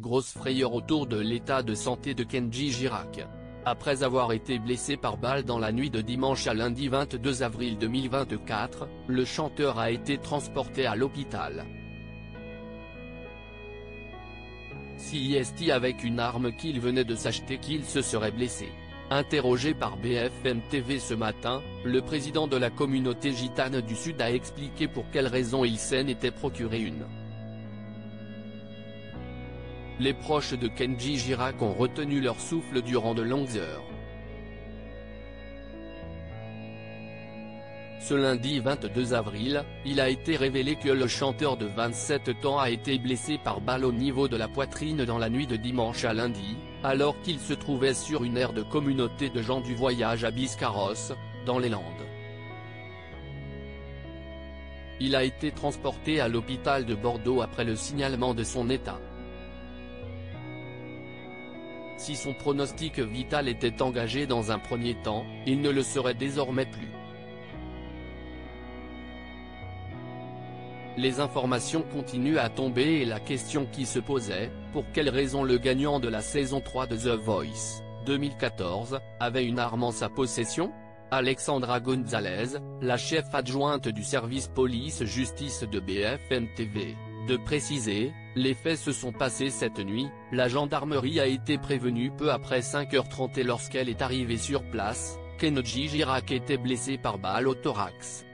grosse frayeur autour de l'état de santé de Kenji Girac. Après avoir été blessé par balle dans la nuit de dimanche à lundi 22 avril 2024, le chanteur a été transporté à l'hôpital. Si est-il avec une arme qu'il venait de s'acheter qu'il se serait blessé? Interrogé par BFM TV ce matin, le président de la communauté gitane du Sud a expliqué pour quelles raisons il s'en était procuré une. Les proches de Kenji Girac ont retenu leur souffle durant de longues heures. Ce lundi 22 avril, il a été révélé que le chanteur de 27 ans a été blessé par balle au niveau de la poitrine dans la nuit de dimanche à lundi, alors qu'il se trouvait sur une aire de communauté de gens du voyage à Biscarrosse, dans les Landes. Il a été transporté à l'hôpital de Bordeaux après le signalement de son état. Si son pronostic vital était engagé dans un premier temps, il ne le serait désormais plus. Les informations continuent à tomber et la question qui se posait, pour quelle raison le gagnant de la saison 3 de The Voice, 2014, avait une arme en sa possession? Alexandra Gonzalez, la chef adjointe du service police-justice de BFM TV, de préciser, les faits se sont passés cette nuit, la gendarmerie a été prévenue peu après 5h30 et lorsqu'elle est arrivée sur place, Kenji Girac était blessé par balle au thorax.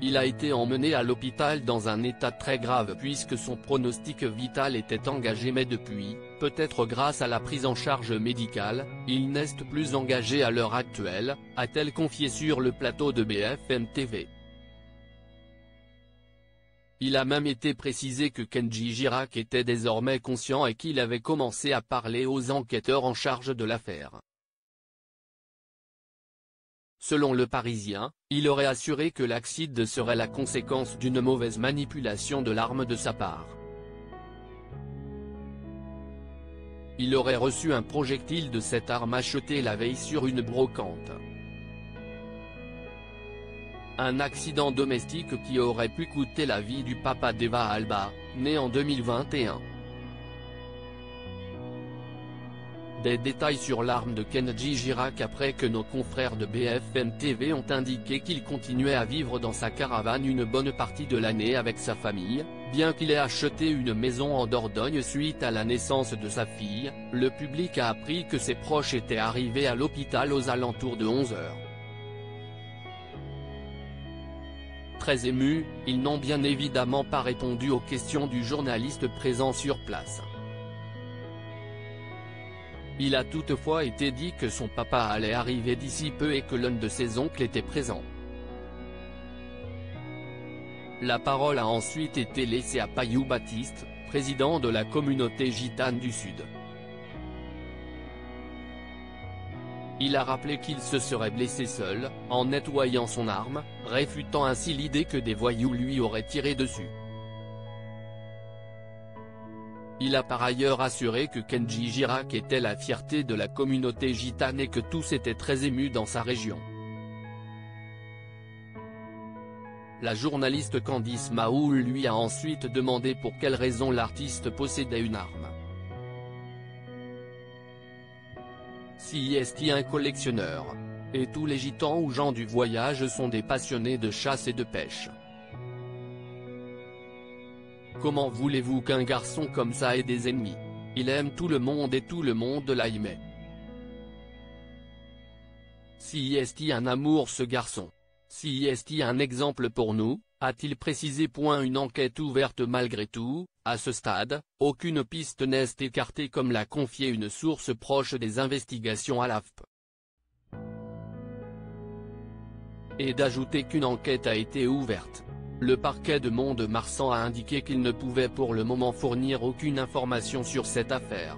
Il a été emmené à l'hôpital dans un état très grave puisque son pronostic vital était engagé mais depuis, peut-être grâce à la prise en charge médicale, il n'est plus engagé à l'heure actuelle, a-t-elle confié sur le plateau de BFM TV. Il a même été précisé que Kenji Girac était désormais conscient et qu'il avait commencé à parler aux enquêteurs en charge de l'affaire. Selon Le Parisien, il aurait assuré que l'accident serait la conséquence d'une mauvaise manipulation de l'arme de sa part. Il aurait reçu un projectile de cette arme achetée la veille sur une brocante. Un accident domestique qui aurait pu coûter la vie du papa d'Eva Alba, né en 2021. Des détails sur l'arme de Kenji Girac après que nos confrères de BFM TV ont indiqué qu'il continuait à vivre dans sa caravane une bonne partie de l'année avec sa famille, bien qu'il ait acheté une maison en Dordogne suite à la naissance de sa fille, le public a appris que ses proches étaient arrivés à l'hôpital aux alentours de 11h. Très émus, ils n'ont bien évidemment pas répondu aux questions du journaliste présent sur place. Il a toutefois été dit que son papa allait arriver d'ici peu et que l'un de ses oncles était présent. La parole a ensuite été laissée à Payou Baptiste, président de la communauté gitane du Sud. Il a rappelé qu'il se serait blessé seul, en nettoyant son arme, réfutant ainsi l'idée que des voyous lui auraient tiré dessus. Il a par ailleurs assuré que Kenji Girac était la fierté de la communauté gitane et que tous étaient très émus dans sa région. La journaliste Candice Mahoul lui a ensuite demandé pour quelle raison l'artiste possédait une arme. Si est-il un collectionneur? Et tous les gitans ou gens du voyage sont des passionnés de chasse et de pêche. Comment voulez-vous qu'un garçon comme ça ait des ennemis? Il aime tout le monde et tout le monde l'aimait. Si est-il un amour ce garçon? Si est-il un exemple pour nous, a-t-il précisé. Une enquête ouverte malgré tout, à ce stade, aucune piste n'est écartée comme l'a confié une source proche des investigations à l'AFP. Et d'ajouter qu'une enquête a été ouverte. Le parquet de Mont-de-Marsan a indiqué qu'il ne pouvait pour le moment fournir aucune information sur cette affaire.